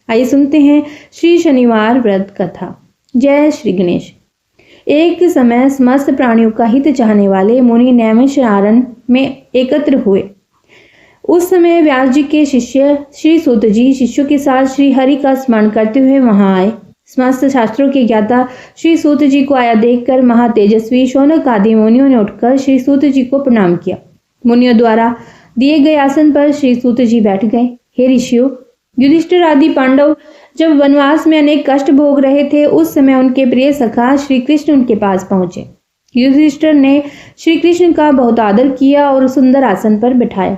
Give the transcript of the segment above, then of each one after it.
आइए सुनते हैं श्री शनिवार व्रत कथा। जय श्री गणेश। एक समय समस्त प्राणियों का हित चाहने वाले मुनि नैमिषारण्य में एकत्र हुए। उस समय व्यास जी के शिष्य श्री सूत जी शिष्यों के साथ श्री हरि का स्मरण करते हुए वहां आए। समस्त शास्त्रों के ज्ञाता श्री सूत जी को आया देखकर महातेजस्वी शौनक आदि मुनियों ने उठकर श्री सूत जी को प्रणाम किया। मुनियों द्वारा दिए गए आसन पर श्री सूत जी बैठ गए। हे ऋषियों, युधिष्ठिर आदि पांडव जब वनवास में अनेक कष्ट भोग रहे थे, उस समय उनके प्रिय सखा श्री कृष्ण उनके पास पहुंचे। युधिष्ठिर ने श्री कृष्ण का बहुत आदर किया और सुंदर आसन पर बिठाया।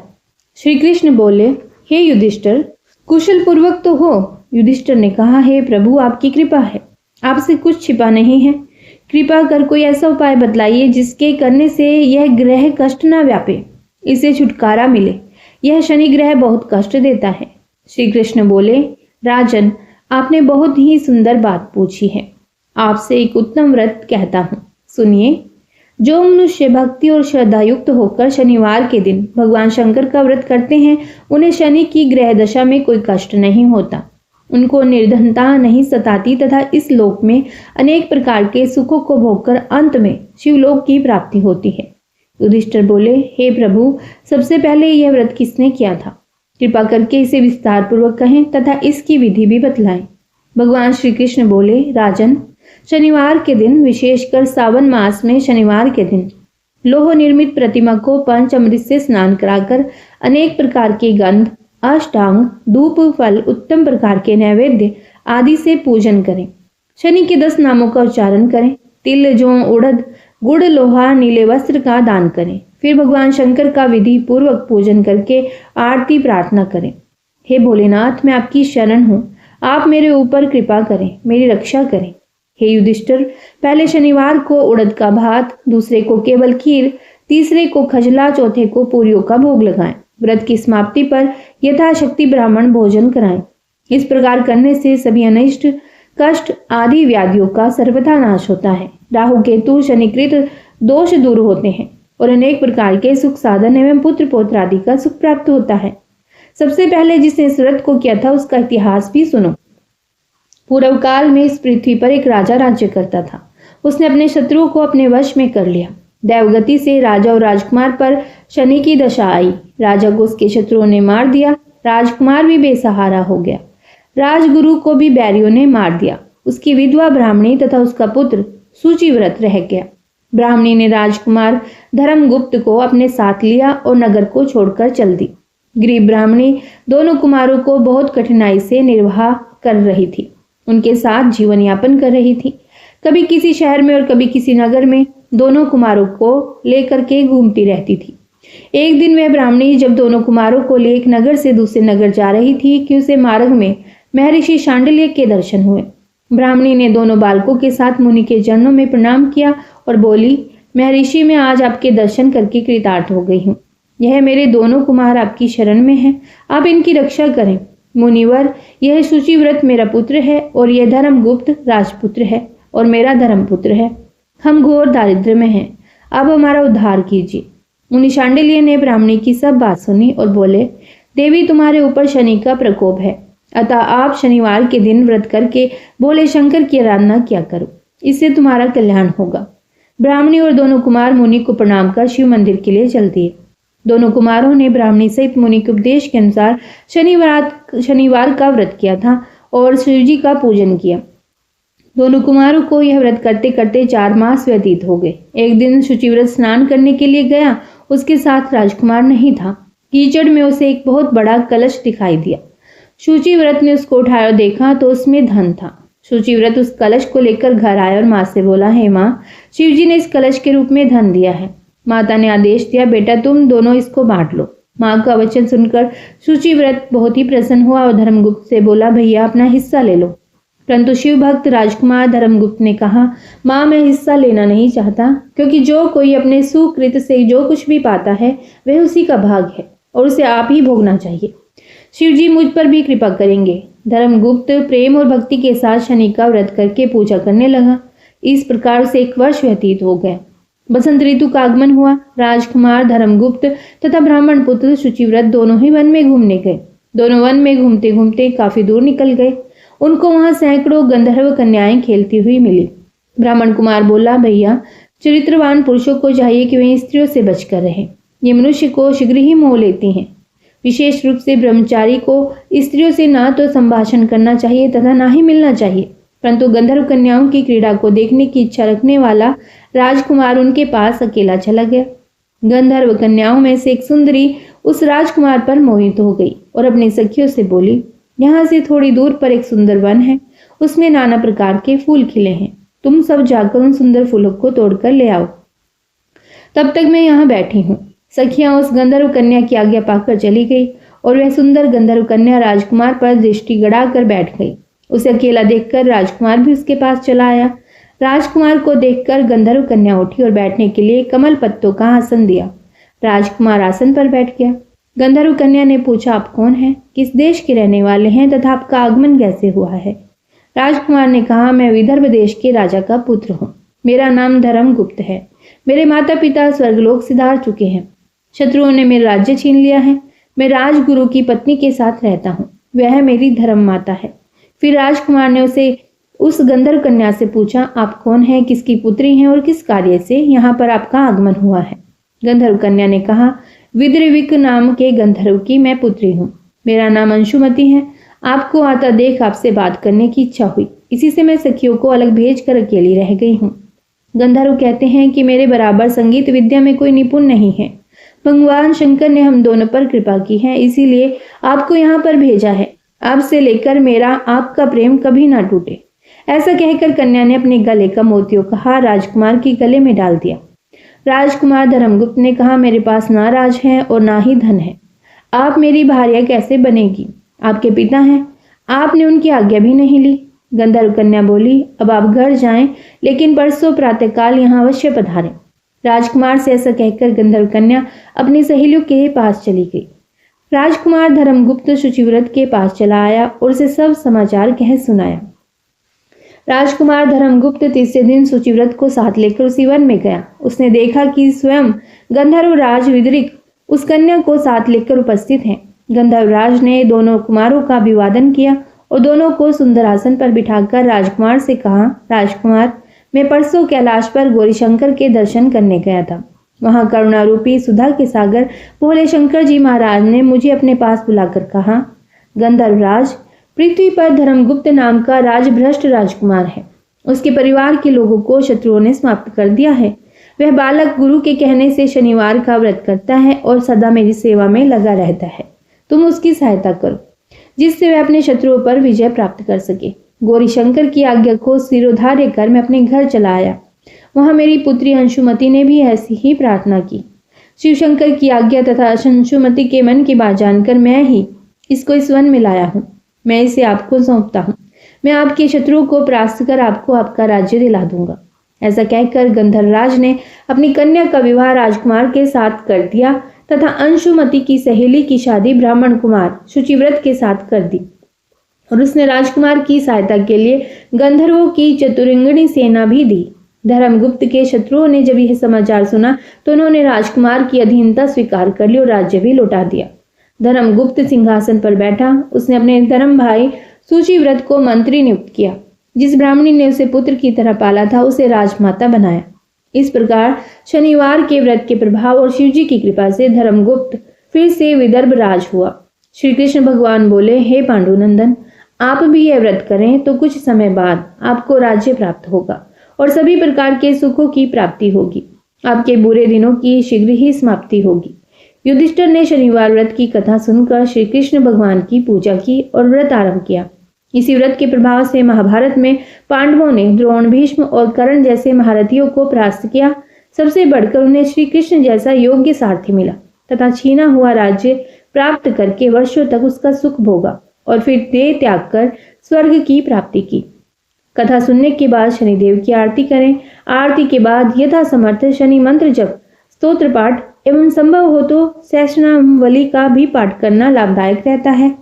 श्री कृष्ण बोले, हे युधिष्ठिर, कुशल पूर्वक तो हो? युधिष्ठिर ने कहा, हे प्रभु, आपकी कृपा है, आपसे कुछ छिपा नहीं है। कृपा कर कोई ऐसा उपाय बतलाइए जिसके करने से यह ग्रह कष्ट न व्यापे, इसे छुटकारा मिले। यह शनि ग्रह बहुत कष्ट देता है। श्री कृष्ण बोले, राजन, आपने बहुत ही सुंदर बात पूछी है। आपसे एक उत्तम व्रत कहता हूँ, सुनिए। जो मनुष्य भक्ति और श्रद्धा युक्त होकर शनिवार के दिन भगवान शंकर का व्रत करते हैं, उन्हें शनि की ग्रह दशा में कोई कष्ट नहीं होता, उनको निर्धनता नहीं सताती तथा इस लोक में अनेक प्रकार के सुखों को भोगकर अंत में शिवलोक की प्राप्ति होती है। युधिष्ठिर बोले, हे प्रभु, सबसे पहले यह व्रत किसने किया था? कृपा करके इसे विस्तार पूर्वक कहें तथा इसकी विधि भी बतलाएं। भगवान श्री कृष्ण बोले, राजन, शनिवार के दिन, विशेषकर सावन मास में शनिवार के दिन, लोह निर्मित प्रतिमा को पंचामृत से स्नान कराकर अनेक प्रकार के गंध, अष्टांग, धूप, फल, उत्तम प्रकार के नैवेद्य आदि से पूजन करें। शनि के 10 नामों का उच्चारण करें। तिल, जौ, उड़द, गुड़, लोहा, नीले वस्त्र का दान करें। फिर भगवान शंकर का विधि पूर्वक पूजन करके आरती प्रार्थना करें। हे भोलेनाथ, मैं आपकी शरण हूँ, आप मेरे ऊपर कृपा करें, मेरी रक्षा करें। हे युधिष्ठिर, पहले शनिवार को उड़द का भात, दूसरे को केवल खीर, तीसरे को खजला, चौथे को पूरियों का भोग लगाएं। व्रत की समाप्ति पर यथाशक्ति ब्राह्मण भोजन कराएं। इस प्रकार करने से सभी अनिष्ट, कष्ट आदि व्याधियों का सर्वथा नाश होता है। राहु, केतु, शनिकृत दोष दूर होते हैं और अनेक प्रकार के सुख साधन एवं पुत्र पौत्र आदि का सुख प्राप्त होता है। सबसे पहले जिसने इस व्रत को किया था उसका इतिहास भी सुनो। पूर्व काल में इस पृथ्वी पर एक राजा राज्य करता था। उसने अपने शत्रुओं को अपने वश में कर लिया। दैवगति से राजा और राजकुमार पर शनि की दशा आई। राजा को उसके शत्रुओं ने मार दिया। राजकुमार भी बेसहारा हो गया। राजगुरु को भी बैरियों ने मार दिया। उसकी विधवा ब्राह्मणी तथा उसका पुत्र सूचिव्रत रह गया। ब्राह्मणी ने राजकुमार धर्मगुप्त को अपने साथ लिया और नगर को छोड़कर चल दी। गरीब ब्राह्मणी दोनों कुमारों को बहुत कठिनाई से निर्वाह कर रही थी, उनके साथ जीवन यापन कर रही थी। कभी किसी शहर में और कभी किसी नगर में दोनों कुमारों को लेकर के घूमती रहती थी। एक दिन वह ब्राह्मणी जब दोनों कुमारों को ले एक नगर से दूसरे नगर जा रही थी कि उसे मार्ग में महर्षि शांडिल्य के दर्शन हुए। ब्राह्मणी ने दोनों बालकों के साथ मुनि के चरणों में प्रणाम किया और बोली, महर्षि, मैं आज आपके दर्शन करके कृतार्थ हो गई हूँ। यह मेरे दोनों कुमार आपकी शरण में हैं, आप इनकी रक्षा करें। मुनिवर, यह सूचिव्रत मेरा पुत्र है और यह धर्मगुप्त राजपुत्र है और मेरा धर्मपुत्र है। हम घोर दारिद्र्य में हैं, अब हमारा उद्धार कीजिए। मुनि शांडिल्य ने ब्राह्मणी की सब बात सुनी और बोले, देवी, तुम्हारे ऊपर शनि का प्रकोप है, अतः आप शनिवार के दिन व्रत करके भोले शंकर की आराधना किया करो, इससे तुम्हारा कल्याण होगा। ब्राह्मणी और दोनों कुमार मुनि को प्रणाम कर शिव मंदिर के लिए चल दिए। दोनों कुमारों ने ब्राह्मणी सहित मुनि के उपदेश के अनुसार शनिवार का व्रत किया था और शिव जी का पूजन किया। दोनों कुमारों को यह व्रत करते करते 4 मास व्यतीत हो गए। एक दिन शुचिव्रत स्नान करने के लिए गया, उसके साथ राजकुमार नहीं था। कीचड़ में उसे एक बहुत बड़ा कलश दिखाई दिया। शुचिव्रत ने उसको उठाया और देखा तो उसमें धन था। शुचिव्रत उस कलश को लेकर घर आया और माँ से बोला, हे माँ, शिवजी ने इस कलश के रूप में धन दिया है। माता ने आदेश दिया, बेटा तुम दोनों इसको बांट लो। माँ का वचन सुनकर शुचिव्रत बहुत ही प्रसन्न हुआ और धर्मगुप्त से बोला, भैया अपना हिस्सा ले लो। परंतु शिव भक्त राजकुमार धर्मगुप्त ने कहा, माँ मैं हिस्सा लेना नहीं चाहता, क्योंकि जो कोई अपने सुकृत से जो कुछ भी पाता है वह उसी का भाग है और उसे आप ही भोगना चाहिए। शिव जी मुझ पर भी कृपा करेंगे। धर्मगुप्त प्रेम और भक्ति के साथ शनि का व्रत करके पूजा करने लगा। इस प्रकार से 1 वर्ष व्यतीत हो गया। बसंत ऋतु का आगमन हुआ। राजकुमार धर्मगुप्त तथा ब्राह्मण पुत्र शुचिव्रत दोनों ही वन में घूमने गए। दोनों वन में घूमते घूमते काफी दूर निकल गए। उनको वहां सैकड़ों गंधर्व कन्याएं खेलती हुई मिली। ब्राह्मण कुमार बोला, भैया, चरित्रवान पुरुषों को चाहिए कि वे स्त्रियों से बचकर रहें। ये मनुष्य को शीघ्र ही मोह लेती हैं। विशेष रूप से ब्रह्मचारी को स्त्रियों से ना तो संभाषण करना चाहिए तथा ना ही मिलना चाहिए। परंतु गंधर्व कन्याओं की क्रीड़ा को देखने की इच्छा रखने वाला राजकुमार उनके पास अकेला चला गया। गंधर्व कन्याओं में से एक सुंदरी उस राजकुमार पर मोहित हो गई और अपनी सखियों से बोली, यहाँ से थोड़ी दूर पर एक सुंदर वन है, उसमें नाना प्रकार के फूल खिले हैं। तुम सब जाकर उन सुंदर फूलों को तोड़कर ले आओ, तब तक मैं यहाँ बैठी हूँ। सखियां उस गंधर्व कन्या की आज्ञा पाकर चली गई और वह सुंदर गंधर्व कन्या राजकुमार पर दृष्टि गड़ाकर बैठ गई। उसे अकेला देखकर राजकुमार भी उसके पास चला आया। राजकुमार को देखकर गंधर्व कन्या उठी और बैठने के लिए कमल पत्तों का आसन दिया। राजकुमार आसन पर बैठ गया। गंधर्व कन्या ने पूछा, आप कौन हैं, किस देश के रहने वाले हैं तथा आपका आगमन कैसे हुआ है? राजकुमार ने कहा, मैं विदर्भ देश के राजा का पुत्र हूँ। मेरा नाम धर्मगुप्त है। मेरे माता पिता स्वर्गलोक सिधार चुके हैं। शत्रुओं ने मेरा राज्य छीन लिया है। मैं राजगुरु की पत्नी के साथ रहता हूँ। वह मेरी धर्म माता है। फिर राजकुमार ने उस गंधर्व कन्या से पूछा, आप कौन हैं, किसकी पुत्री हैं और किस कार्य से यहाँ पर आपका आगमन हुआ है? गंधर्व कन्या ने कहा, विद्रविक नाम के गंधर्व की मैं पुत्री हूँ। मेरा नाम अंशुमति है। आपको आता देख आपसे बात करने की इच्छा हुई। इसी से मैं सखियों को अलग भेजकर अकेली रह गई हूँ। गंधर्व कहते हैं कि मेरे बराबर संगीत विद्या में कोई निपुण नहीं है। भगवान शंकर ने हम दोनों पर कृपा की है, इसीलिए आपको यहाँ पर भेजा है। अब से लेकर मेरा आपका प्रेम कभी ना टूटे। ऐसा कहकर कन्या ने अपने गले का मोतियों का हार राजकुमार के गले में डाल दिया। राजकुमार धर्मगुप्त ने कहा, मेरे पास ना राज है और ना ही धन है। आप मेरी भार्या कैसे बनेगी? आपके पिता हैं, आपने उनकी आज्ञा भी नहीं ली। गंधर्व कन्या बोली, अब आप घर जाएं, लेकिन परसों प्रातःकाल यहाँ अवश्य पधारें। राजकुमार से ऐसा कहकर गंधर्व कन्या अपनी सहेलियों के पास चली गई। राजकुमार धर्मगुप्त शुचिव्रत के पास चला आया और उसे सब समाचार कह सुनाया। राजकुमार धर्मगुप्त तीसरे दिन शुचिव्रत को साथ लेकर उसी वन में गया। उसने देखा कि स्वयं गंधर्व राज विदरिक उस कन्या को साथ लेकर उपस्थित हैं। गंधर्व राज ने दोनों कुमारों का अभिवादन किया और दोनों को सुंदर आसन पर बिठाकर राजकुमार से कहा, राजकुमार, मैं परसों कैलाश पर गौरीशंकर के दर्शन करने गया था। वहां करुणारूपी सुधा के सागर भोले शंकर जी महाराज ने मुझे अपने पास बुलाकर कहा, गंधर्व राज, पृथ्वी पर धर्मगुप्त नाम का राजभ्रष्ट राजकुमार है। उसके परिवार के लोगों को शत्रुओं ने समाप्त कर दिया है। वह बालक गुरु के कहने से शनिवार का व्रत करता है और सदा मेरी सेवा में लगा रहता है। तुम उसकी सहायता करो, जिससे वह अपने शत्रुओं पर विजय प्राप्त कर सके। गौरीशंकर की आज्ञा को सिरोधार्य कर मैं अपने घर चला आया। वहां मेरी पुत्री अंशुमति ने भी ऐसी ही प्रार्थना की। शिवशंकर की आज्ञा तथा अंशुमति के मन की बात जानकर मैं ही इसको इस वन में लाया हूँ। मैं इसे आपको सौंपता हूँ। मैं आपके शत्रुओं को परास्त कर आपको आपका राज्य दिला दूंगा। ऐसा कहकर गंधर्वराज ने अपनी कन्या का विवाह राजकुमार के साथ कर दिया तथा अंशुमति की सहेली की शादी ब्राह्मण कुमार शुचिव्रत के साथ कर दी। और उसने राजकुमार की सहायता के लिए गंधर्वों की चतुरंगिणी सेना भी दी। धर्मगुप्त के शत्रुओं ने जब यह समाचार सुना तो उन्होंने राजकुमार की अधीनता स्वीकार कर ली और राज्य भी लौटा दिया। धर्मगुप्त सिंहासन पर बैठा। उसने अपने धर्म भाई शुचिव्रत को मंत्री नियुक्त किया। जिस ब्राह्मणी ने उसे पुत्र की तरह पाला था उसे राजमाता बनाया। इस प्रकार शनिवार के व्रत के प्रभाव और शिवजी की कृपा से धर्मगुप्त फिर से विदर्भ राज हुआ। श्री कृष्ण भगवान बोले, हे पांडुनंदन, आप भी यह व्रत करें तो कुछ समय बाद आपको राज्य प्राप्त होगा और सभी प्रकार के सुखों की प्राप्ति होगी। आपके बुरे दिनों की शीघ्र ही समाप्ति होगी। युधिष्ठिर ने शनिवार व्रत की कथा सुनकर श्री कृष्ण भगवान की पूजा की और व्रत आरंभ किया। इसी व्रत के प्रभाव से महाभारत में पांडवों ने द्रोण, भीष्म और कर्ण जैसे महारथियों को परास्त किया। सबसे बढ़कर उन्हें श्री कृष्ण जैसा योग्य सारथी मिला तथा छीना हुआ राज्य प्राप्त करके वर्षों तक उसका सुख भोगा और फिर देह त्याग कर स्वर्ग की प्राप्ति की। कथा सुनने के बाद शनिदेव की आरती करें। आरती के बाद यथा समर्थ शनि मंत्र जप, स्तोत्र पाठ एवं संभव हो तो सहस्रनामावली का भी पाठ करना लाभदायक रहता है।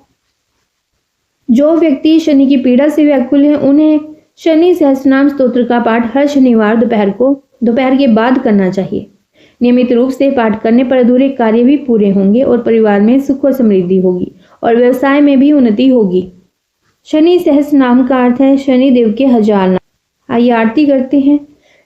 जो व्यक्ति शनि की पीड़ा से व्याकुल है उन्हें शनि सहस्रनाम स्तोत्र का पाठ हर शनिवार दोपहर के बाद करना चाहिए। नियमित रूप से पाठ करने पर अधूरे कार्य भी पूरे होंगे और परिवार में सुख और समृद्धि होगी और व्यवसाय में भी उन्नति होगी। शनि सहस्त्र नाम का अर्थ है शनि देव के 1000 नाम। आइए आरती करते हैं।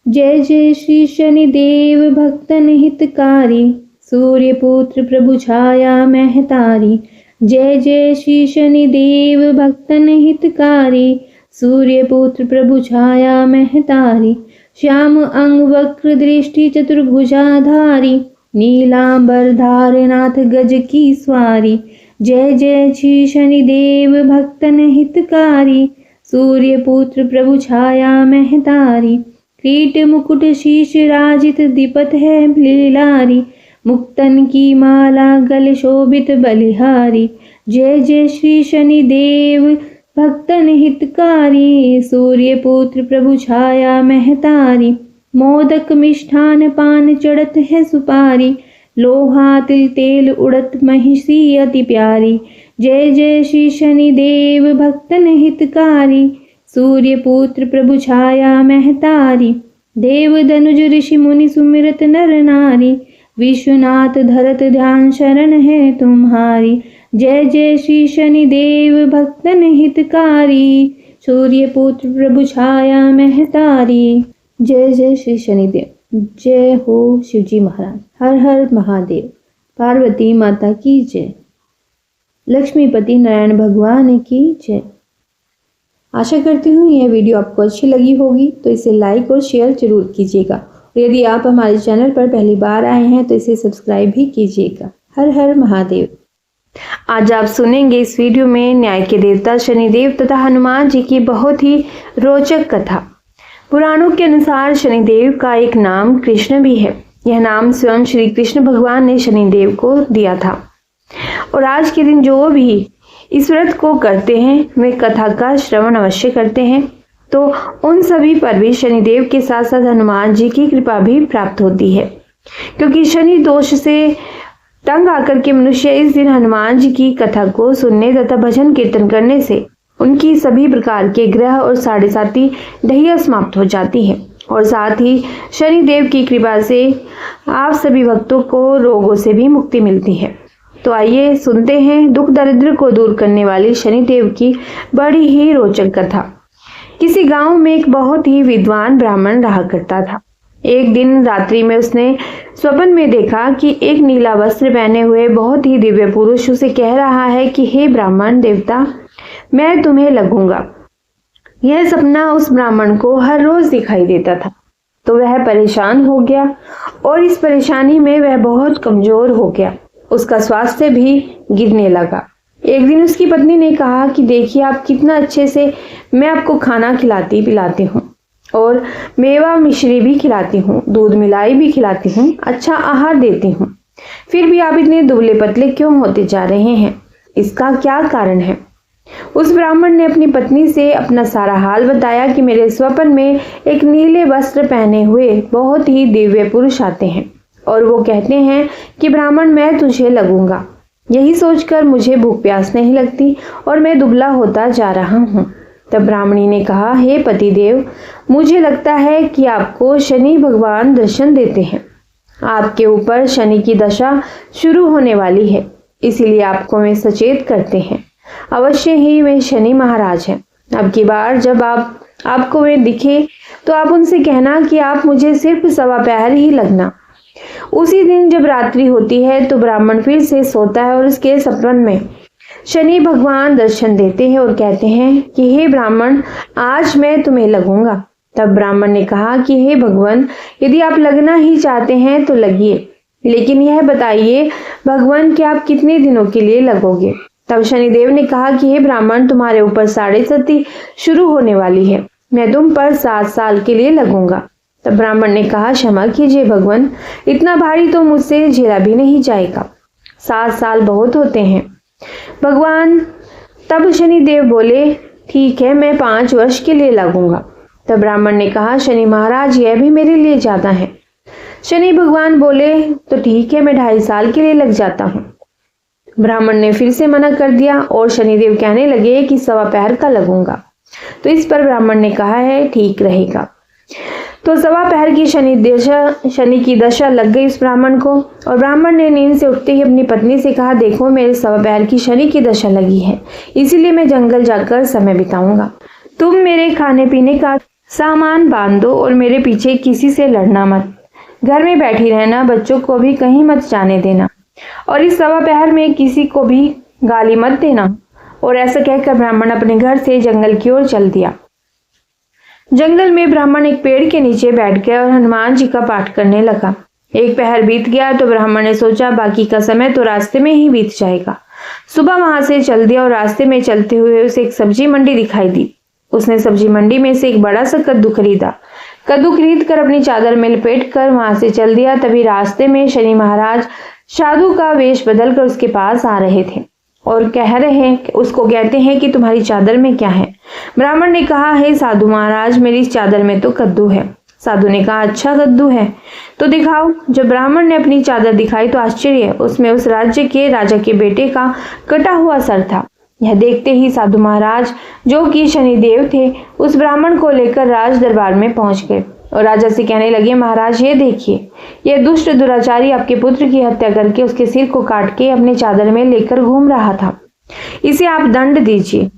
जय जय श्री शनि देव भक्तन हितकारी, सूर्य पुत्र प्रभु छाया महतारी। जय जय श्री शनि देव भक्तन हितकारी, सूर्य पुत्र प्रभु छाया महतारी। श्याम अंग वक्र दृष्टि चतुर्भुजाधारी, नीलांबर धारनाथ गज की स्वारी। जय जय श्री शनि देव भक्तन हितकारी, सूर्य पुत्र प्रभु छाया महतारी। कीट मुकुट शीश राजित दीपत है लीलारी, मुक्तन की माला गल शोभित बलिहारी। जय जय श्री शनि देव भक्तन हितकारी, सूर्य पुत्र प्रभु छाया महतारी। मोदक मिष्ठान पान चढ़त है सुपारी, लोहा तिल तेल उड़त महिषी अति प्यारी। जय जय श्री शनि देव भक्तन हितकारी, सूर्य पुत्र प्रभु छाया महतारी। देव धनुज ऋषि मुनि सुमिरत नर नारी, विश्वनाथ धरत ध्यान शरण है तुम्हारी। जय जय श्री शनि देव भक्तन हितकारी, सूर्य पुत्र प्रभु छाया महतारी। जय जय श्री शनि देव। जय हो शिवजी महाराज। हर हर महादेव। पार्वती माता की जय। लक्ष्मीपति नारायण भगवान की जय। आशा करती हूँ यह वीडियो आपको अच्छी लगी होगी, तो इसे लाइक और शेयर जरूर कीजिएगा। और यदि आप हमारे चैनल पर पहली बार आए हैं तो इसे सब्सक्राइब भी कीजिएगा। हर हर महादेव। आज आप सुनेंगे इस वीडियो में न्याय के देवता शनिदेव तथा हनुमान जी की बहुत ही रोचक कथा। पुराणों के अनुसार शनिदेव का एक नाम कृष्ण भी है। यह नाम स्वयं श्री कृष्ण भगवान ने शनिदेव को दिया था। और आज के दिन जो भी इस व्रत को करते हैं वे कथा का श्रवण अवश्य करते हैं, तो उन सभी पर भी शनिदेव के साथ साथ हनुमान जी की कृपा भी प्राप्त होती है। क्योंकि शनि दोष से तंग आकर के मनुष्य इस दिन हनुमान जी की कथा को सुनने तथा भजन कीर्तन करने से उनकी सभी प्रकार के ग्रह और साढ़े साती ढैया समाप्त हो जाती है। और साथ ही शनिदेव की कृपा से आप सभी भक्तों को रोगों से भी मुक्ति मिलती है। तो आइए सुनते हैं दुख दरिद्र को दूर करने वाली शनिदेव की बड़ी ही रोचक कथा। किसी गांव में एक बहुत ही विद्वान ब्राह्मण रहा करता था। एक दिन रात्रि में उसने स्वप्न में देखा कि एक नीला वस्त्र पहने हुए बहुत ही दिव्य पुरुष उसे कह रहा है कि हे ब्राह्मण देवता, मैं तुम्हें लगूंगा। यह सपना उस ब्राह्मण को हर रोज दिखाई देता था, तो वह परेशान हो गया और इस परेशानी में वह बहुत कमजोर हो गया। उसका स्वास्थ्य भी गिरने लगा। एक दिन उसकी पत्नी ने कहा कि देखिए आप कितना अच्छे से मैं आपको खाना खिलाती पिलाती हूँ और मेवा मिश्री भी खिलाती हूँ, दूध मिलाई भी खिलाती हूँ, अच्छा आहार देती हूँ, फिर भी आप इतने दुबले पतले क्यों होते जा रहे हैं? इसका क्या कारण है? उस ब्राह्मण ने अपनी पत्नी से अपना सारा हाल बताया कि मेरे स्वप्न में एक नीले वस्त्र पहने हुए बहुत ही दिव्य पुरुष आते हैं और वो कहते हैं कि ब्राह्मण मैं तुझे लगूंगा। यही सोचकर मुझे भूख प्यास नहीं लगती और मैं दुबला होता जा रहा हूँ। तब ब्राह्मणी ने कहा, हे पतिदेव, मुझे लगता है कि आपको शनि भगवान दर्शन देते हैं। आपके ऊपर शनि की दशा शुरू होने वाली है, इसीलिए आपको वे सचेत करते हैं। अवश्य ही वे शनि महाराज हैं। अब की बार जब आपको वे दिखे तो आप उनसे कहना कि आप मुझे सिर्फ 1.25 पहर ही लगना। उसी दिन जब रात्रि होती है तो ब्राह्मण फिर से सोता है और उसके सपने में शनि भगवान दर्शन देते हैं और कहते हैं कि हे ब्राह्मण, आज मैं तुम्हें लगूंगा। तब ब्राह्मण ने कहा कि हे भगवान, यदि आप लगना ही चाहते हैं तो लगिए, लेकिन यह बताइए भगवान कि आप कितने दिनों के लिए लगोगे? तब शनिदेव ने कहा कि हे ब्राह्मण, तुम्हारे ऊपर साढ़े सती शुरू होने वाली है, मैं तुम पर 7 साल के लिए लगूंगा। तब ब्राह्मण ने कहा, क्षमा कीजिए भगवान, इतना भारी तो मुझसे झेला भी नहीं जाएगा, 7 साल बहुत होते हैं भगवान। तब शनिदेव बोले, ठीक है, मैं 5 वर्ष के लिए लगूंगा। तब ब्राह्मण ने कहा, शनि महाराज यह भी मेरे लिए ज्यादा है। शनि भगवान बोले, तो ठीक है, मैं 2.5 साल के लिए लग जाता हूँ। ब्राह्मण ने फिर से मना कर दिया और शनिदेव कहने लगे कि 1.25 पहर का लगूंगा। तो इस पर ब्राह्मण ने कहा है, ठीक रहेगा। तो सवा पहर की शनि की दशा लग गई उस ब्राह्मण को, और ब्राह्मण ने नींद से उठते ही अपनी पत्नी से कहा, देखो मेरे सवा पहर की शनि की दशा लगी है, इसीलिए मैं जंगल जाकर समय बिताऊंगा। तुम मेरे खाने पीने का सामान बांध दो और मेरे पीछे किसी से लड़ना मत, घर में बैठी रहना, बच्चों को भी कहीं मत जाने देना, और इस सवा पहर में किसी को भी गाली मत देना। और ऐसा कहकर ब्राह्मण अपने घर से जंगल की ओर चल दिया। जंगल में ब्राह्मण एक पेड़ के नीचे बैठ गया और हनुमान जी का पाठ करने लगा। एक पहर बीत गया तो ब्राह्मण ने सोचा बाकी का समय तो रास्ते में ही बीत जाएगा। सुबह वहां से चल दिया और रास्ते में चलते हुए उसे एक सब्जी मंडी दिखाई दी। उसने सब्जी मंडी में से एक बड़ा सा कद्दू खरीदा। कद्दू खरीद कर अपनी चादर में लपेट कर वहां से चल दिया। तभी रास्ते में शनि महाराज साधु का वेश बदलकर उसके पास आ रहे थे और कह रहे हैं, उसको कहते हैं कि तुम्हारी चादर में क्या है। ब्राह्मण ने कहा, हे साधु महाराज, मेरी इस चादर में तो कद्दू है। साधु ने कहा, अच्छा कद्दू है तो दिखाओ। जब ब्राह्मण ने अपनी चादर दिखाई तो आश्चर्य, उसमें उस राज्य के राजा के बेटे का कटा हुआ सर था। यह देखते ही साधु महाराज, जो कि शनिदेव थे, उस ब्राह्मण को लेकर राज दरबार में पहुंच गए और राजा से कहने लगे, महाराज ये देखिए, यह दुष्ट दुराचारी आपके पुत्र की हत्या करके उसके सिर को काट के अपने चादर में लेकर घूम रहा था, इसे आप दंड दीजिए।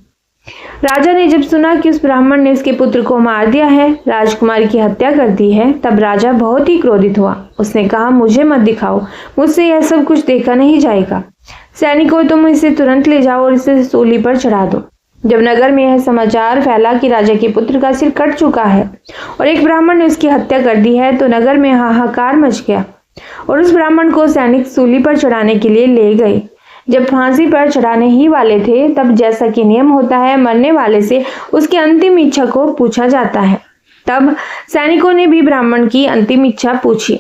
राजा ने जब सुना कि उस ब्राह्मण ने उसके पुत्र को मार दिया है, राजकुमारी की हत्या कर दी है, तब राजा बहुत ही क्रोधित हुआ। उसने कहा, मुझे मत दिखाओ, मुझसे यह सब कुछ देखा नहीं जाएगा। सैनिकों, तुम इसे तुरंत ले जाओ और इसे सूली पर चढ़ा दो। जब नगर में यह समाचार फैला कि राजा के पुत्र का सिर कट चुका है और एक ब्राह्मण ने उसकी हत्या कर दी है, तो नगर में हाहाकार मच गया और उस ब्राह्मण को सैनिक सूली पर चढ़ाने के लिए ले गए। जब फांसी पर चढ़ाने ही वाले थे, तब जैसा कि नियम होता है, मरने वाले से उसकी अंतिम इच्छा को पूछा जाता है। तब सैनिकों ने भी ब्राह्मण की अंतिम इच्छा पूछी।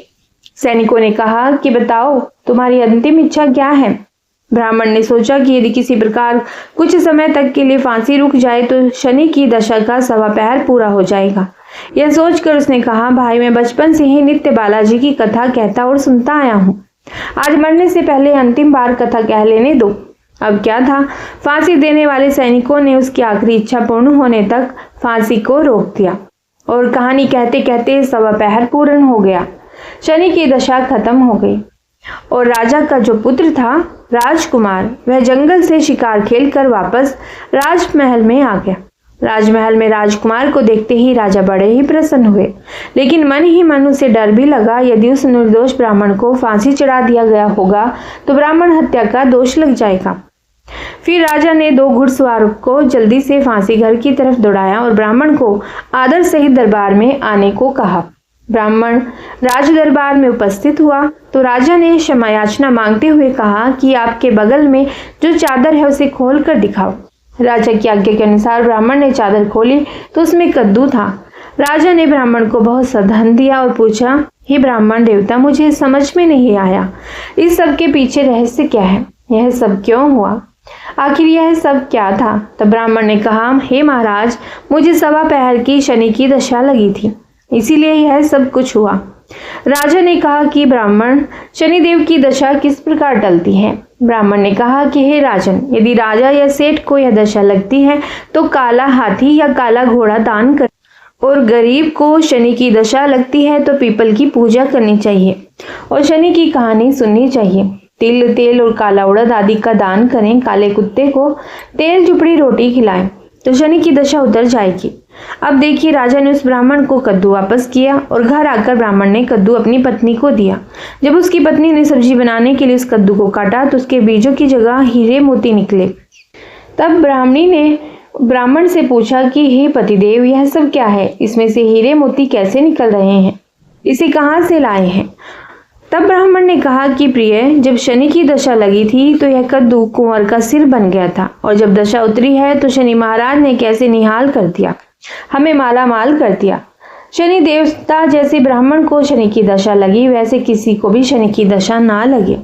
सैनिकों ने कहा कि बताओ, तुम्हारी अंतिम इच्छा क्या है। ब्राह्मण ने सोचा कि यदि किसी प्रकार कुछ समय तक के लिए फांसी रुक जाए तो शनि की दशा का सवा पहर पूरा हो जाएगा। यह सोचकर उसने कहा, भाई, मैं बचपन से ही नित्य बालाजी की कथा कहता और सुनता आया हूँ। आज मरने से पहले अंतिम बार कथा कह लेने दो। अब क्या था, फांसी देने वाले सैनिकों ने उसकी आखिरी इच्छा पूर्ण होने तक फांसी को रोक दिया और कहानी कहते कहते सवा पहर पूर्ण हो गया। शनि की दशा खत्म हो गई और राजा का जो पुत्र था, राजकुमार, वह जंगल से शिकार खेलकर वापस राजमहल में आ गया। राजमहल में राजकुमार को देखते ही राजा बड़े ही प्रसन्न हुए, लेकिन मन ही मन उसे डर भी लगा, यदि उस निर्दोष ब्राह्मण को फांसी चढ़ा दिया गया होगा तो ब्राह्मण हत्या का दोष लग जाएगा। फिर राजा ने 2 घुड़सवारों को जल्दी से फांसी घर की तरफ दौड़ाया और ब्राह्मण को आदर सहित दरबार में आने को कहा। ब्राह्मण राज दरबार में उपस्थित हुआ तो राजा ने क्षमा याचना मांगते हुए कहा कि आपके बगल में जो चादर है उसे खोल कर दिखाओ। राजा की आज्ञा के अनुसार ब्राह्मण ने चादर खोली तो उसमें कद्दू था। राजा ने ब्राह्मण को बहुत सा धन दिया और पूछा, हे ब्राह्मण देवता, मुझे समझ में नहीं आया, इस सब के पीछे रहस्य क्या है, यह सब क्यों हुआ, आखिर यह सब क्या था। तब ब्राह्मण ने कहा, हे महाराज, मुझे सवा पहर की शनि की दशा लगी थी, इसीलिए यह सब कुछ हुआ। राजा ने कहा कि ब्राह्मण, शनिदेव की दशा किस प्रकार टलती है। ब्राह्मण ने कहा कि हे राजन, यदि राजा या सेठ को यह दशा लगती है तो काला हाथी या काला घोड़ा दान कर, और गरीब को शनि की दशा लगती है तो पीपल की पूजा करनी चाहिए और शनि की कहानी सुननी चाहिए। तिल, तेल और काला उड़द आदि का दान करें। काले कुत्ते को तेल चुपड़ी रोटी खिलाएं तो शनि की दशा उतर जाएगी। अब देखिए, राजा ने उस ब्राह्मण को कद्दू वापस किया और घर आकर ब्राह्मण ने कद्दू अपनी पत्नी को दिया। जब उसकी पत्नी ने सब्जी बनाने के लिए उस कद्दू को काटा तो उसके बीजों की जगह हीरे मोती निकले। तब ब्राह्मणी ने ब्राह्मण से पूछा कि हे पतिदेव, यह सब क्या है, इसमें से हीरे मोती कैसे निकल रहे हैं, इसे कहाँ से लाए हैं। तब ब्राह्मण ने कहा कि प्रिय, जब शनि की दशा लगी थी तो यह कद्दू कुंवर का सिर बन गया था, और जब दशा उतरी है तो शनि महाराज ने कैसे निहाल कर दिया, हमें माला माल कर दिया। शनि देवता जैसे ब्राह्मण को शनि की दशा लगी, वैसे किसी को भी शनि की दशा ना लगे।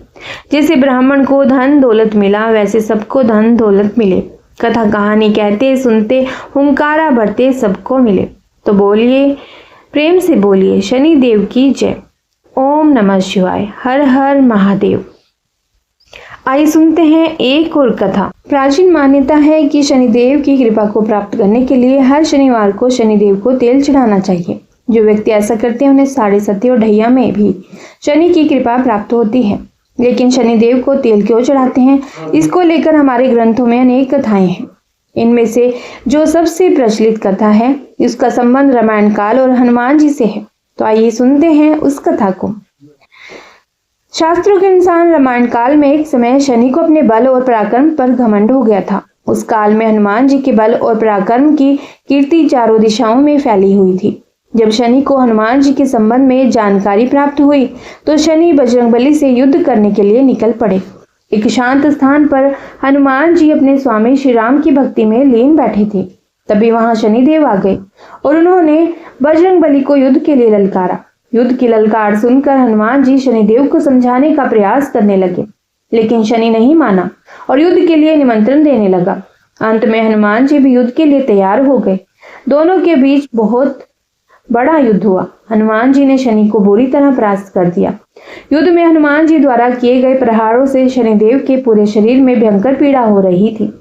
जैसे ब्राह्मण को धन दौलत मिला, वैसे सबको धन दौलत मिले। कथा कहानी कहते सुनते हुंकारा भरते सबको मिले। तो बोलिए, प्रेम से बोलिए, शनि देव की जय। ओम नमः शिवाय। हर हर महादेव। आइए सुनते हैं एक और कथा। प्राचीन मान्यता है कि शनिदेव की कृपा को प्राप्त करने के लिए हर शनिवार को शनिदेव को तेल चढ़ाना चाहिए। जो व्यक्ति ऐसा करते हैं उन्हें साढ़े सती और ढैया में भी शनि की कृपा प्राप्त होती है। लेकिन शनिदेव को तेल क्यों चढ़ाते हैं, इसको लेकर हमारे ग्रंथों में अनेक कथाएं हैं। इनमें से जो सबसे प्रचलित कथा है इसका संबंध रामायण काल और हनुमान जी से है। तो आइए सुनते हैं उस कथा को। शास्त्रों के अनुसार रामायण काल में एक समय शनि को अपने बल और पराक्रम पर घमंड हो गया था। उस काल में हनुमान जी के बल और पराक्रम की कीर्ति चारों दिशाओं में फैली हुई थी। जब शनि को हनुमान जी के संबंध में जानकारी प्राप्त हुई तो शनि बजरंगबली से युद्ध करने के लिए निकल पड़े। एक शांत स्थान पर हनुमान जी अपने स्वामी श्री राम की भक्ति में लीन बैठे थे। तभी वहां शनिदेव आ गए और उन्होंने बजरंगबली को युद्ध के लिए ललकारा। युद्ध की ललकार सुनकर हनुमान जी शनिदेव को समझाने का प्रयास करने लगे, लेकिन शनि नहीं माना और युद्ध के लिए निमंत्रण देने लगा। अंत में हनुमान जी भी युद्ध के लिए तैयार हो गए। दोनों के बीच बहुत बड़ा युद्ध हुआ। हनुमान जी ने शनि को बुरी तरह परास्त कर दिया। युद्ध में हनुमान जी द्वारा किए गए प्रहारों से शनिदेव के पूरे शरीर में भयंकर पीड़ा हो रही थी।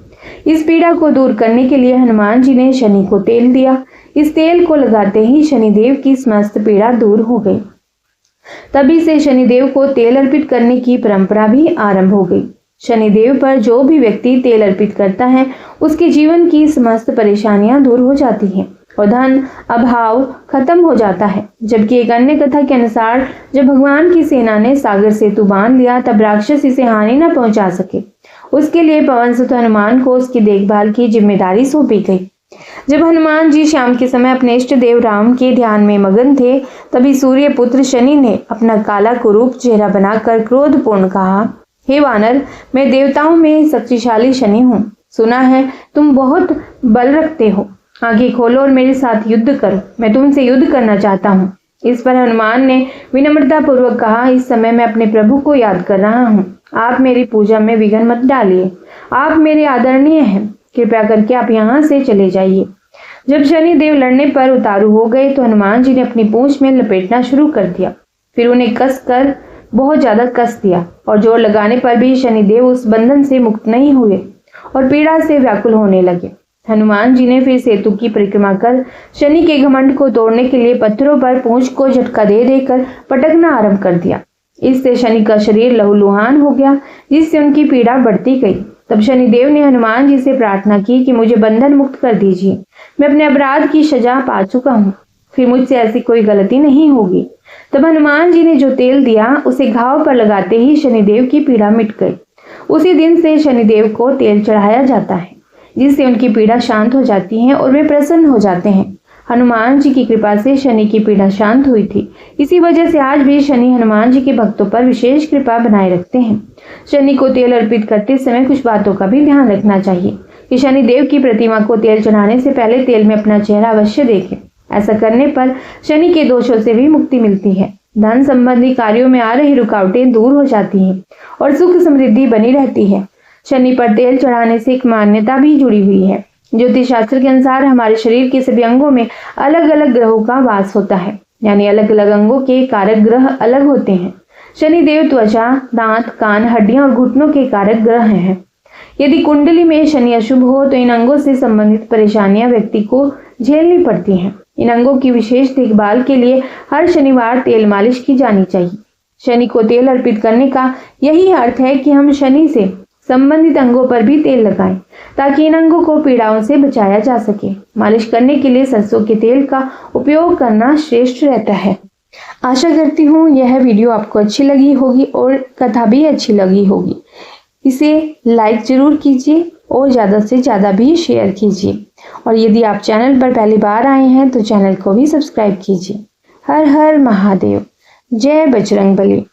इस पीड़ा को दूर करने के लिए हनुमान जी ने शनि को तेल दिया। इस तेल को लगाते ही शनिदेव की समस्त पीड़ा दूर हो गई। तभी से शनिदेव को तेल अर्पित करने की परंपरा भी आरंभ हो गई। शनिदेव पर जो भी व्यक्ति तेल अर्पित करता है उसके जीवन की समस्त परेशानियां दूर हो जाती हैं और धन अभाव खत्म हो जाता है। जबकि एक अन्य कथा के अनुसार जब भगवान की सेना ने सागर सेतु बांध लिया तब राक्षस इसे हानि न पहुंचा सके। उसके लिए पवन सुत हनुमान को उसकी देखभाल की जिम्मेदारी सौंपी गई। जब हनुमान जी शाम के समय अपने इष्ट देव राम के ध्यान में मगन थे तभी सूर्य पुत्र शनि ने अपना काला कुरूप चेहरा बनाकर क्रोधपूर्ण कहा, हे वानर, मैं देवताओं में शक्तिशाली शनि हूँ। सुना है तुम बहुत बल रखते हो। आंखें खोलो और मेरे साथ युद्ध करो। मैं तुमसे युद्ध करना चाहता हूँ। इस पर हनुमान ने विनम्रता पूर्वक कहा, इस समय मैं अपने प्रभु को याद कर रहा हूँ। आप मेरी पूजा में विघ्न मत डालिए। आप मेरे आदरणीय हैं। कृपया करके आप यहाँ से चले जाइए। जब शनि देव लड़ने पर उतारू हो गए तो हनुमान जी ने अपनी पूंछ में लपेटना शुरू कर दिया। फिर उन्हें कस कर बहुत ज्यादा कस दिया और जोर लगाने पर भी शनिदेव उस बंधन से मुक्त नहीं हुए और पीड़ा से व्याकुल होने लगे। हनुमान जी ने फिर सेतु की परिक्रमा कर शनि के घमंड को तोड़ने के लिए पत्थरों पर पूंछ को झटका दे देकर पटकना आरंभ कर दिया। इससे शनि का शरीर लहूलुहान हो गया, जिससे उनकी पीड़ा बढ़ती गई। तब शनिदेव ने हनुमान जी से प्रार्थना की कि मुझे बंधन मुक्त कर दीजिए। मैं अपने अपराध की सजा पा चुका हूँ, फिर मुझसे ऐसी कोई गलती नहीं होगी। तब हनुमान जी ने जो तेल दिया उसे घाव पर लगाते ही शनिदेव की पीड़ा मिट गई। उसी दिन से शनिदेव को तेल चढ़ाया जाता है, जिससे उनकी पीड़ा शांत हो जाती है और वे प्रसन्न हो जाते हैं। हनुमान जी की कृपा से शनि की पीड़ा शांत हुई थी। इसी वजह से आज भी शनि हनुमान जी के भक्तों पर विशेष कृपा बनाए रखते हैं। शनि को तेल अर्पित करते समय कुछ बातों का भी ध्यान रखना चाहिए कि शनि देव की प्रतिमा को तेल चढ़ाने से पहले तेल में अपना चेहरा अवश्य देखें। ऐसा करने पर शनि के दोषों से भी मुक्ति मिलती है। धन संबंधी कार्यों में आ रही रुकावटें दूर हो जाती हैं और सुख समृद्धि बनी रहती है। शनि पर तेल चढ़ाने से एक मान्यता भी जुड़ी हुई है। ज्योतिष शास्त्र के अनुसार हमारे शरीर के सभी अंगों में अलग अलग ग्रहों का वास होता है, यानी अलग अलग अंगों के कारक ग्रह अलग होते हैं। शनि देव त्वचा, दांत, कान, हड्डियां और घुटनों के कारक ग्रह हैं। यदि कुंडली में शनि अशुभ हो तो इन अंगों से संबंधित परेशानियां व्यक्ति को झेलनी पड़ती हैं। इन अंगों की विशेष देखभाल के लिए हर शनिवार तेल मालिश की जानी चाहिए। शनि को तेल अर्पित करने का यही अर्थ है कि हम शनि से संबंधित अंगों पर भी तेल लगाएं, ताकि इन अंगों को पीड़ाओं से बचाया जा सके। मालिश करने के लिए सरसों के तेल का उपयोग करना श्रेष्ठ रहता है। आशा करती हूँ यह वीडियो आपको अच्छी लगी होगी और कथा भी अच्छी लगी होगी। इसे लाइक जरूर कीजिए और ज़्यादा से ज़्यादा भी शेयर कीजिए। और यदि आप चैनल पर पहली बार आए हैं तो चैनल को भी सब्सक्राइब कीजिए। हर हर महादेव। जय बजरंगबली।